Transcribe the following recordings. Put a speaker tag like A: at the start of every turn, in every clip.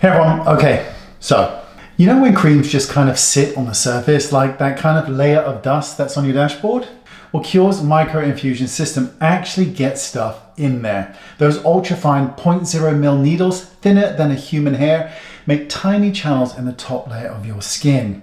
A: Hey everyone, okay, so you know when creams just kind of sit on the surface like that kind of layer of dust that's on your dashboard? Well, Cure's micro-infusion system actually gets stuff in there. Those ultra-fine 0.0 needles, thinner than a human hair, make tiny channels in the top layer of your skin.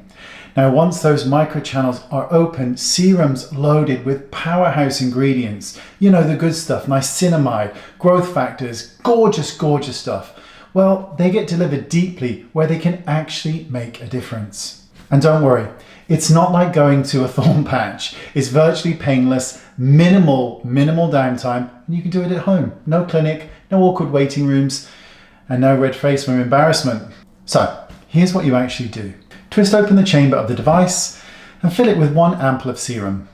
A: Now, once those micro channels are open, serums loaded with powerhouse ingredients, you know, the good stuff, niacinamide, growth factors, gorgeous, gorgeous stuff. Well, they get delivered deeply where they can actually make a difference. And don't worry, it's not like going to a thorn patch. It's virtually painless, minimal downtime, and you can do it at home. No clinic, no awkward waiting rooms, and no red face from embarrassment. So, here's what you actually do. Twist open the chamber of the device and fill it with 1 ampoule of serum.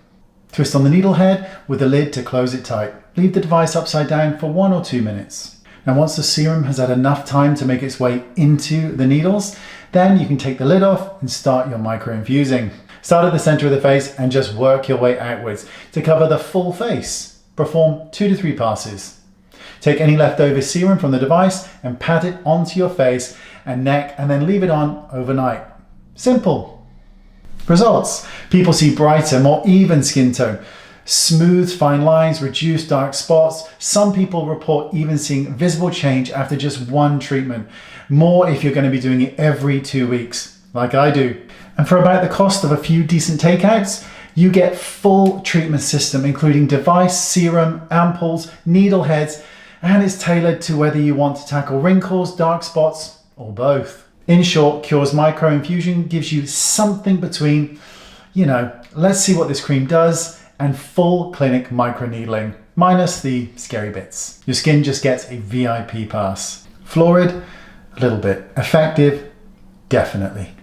A: Twist on the needle head with the lid to close it tight. Leave the device upside down for 1 or 2 minutes. Now, once the serum has had enough time to make its way into the needles, then you can take the lid off and start your micro-infusing. Start at the center of the face and just work your way outwards to cover the full face. Perform 2 to 3 passes. Take any leftover serum from the device and pat it onto your face and neck and then leave it on overnight. Simple. Results. People see brighter, more even skin tone. Smooth, fine lines, reduced dark spots. Some people report even seeing visible change after just 1 treatment. More if you're going to be doing it every 2 weeks, like I do. And for about the cost of a few decent takeouts, you get full treatment system, including device, serum, ampoules, needle heads, and it's tailored to whether you want to tackle wrinkles, dark spots, or both. In short, Cure's micro-infusion gives you something between, let's see what this cream does, and full clinic microneedling, minus the scary bits. Your skin just gets a VIP pass. Florid? A little bit. Effective? Definitely.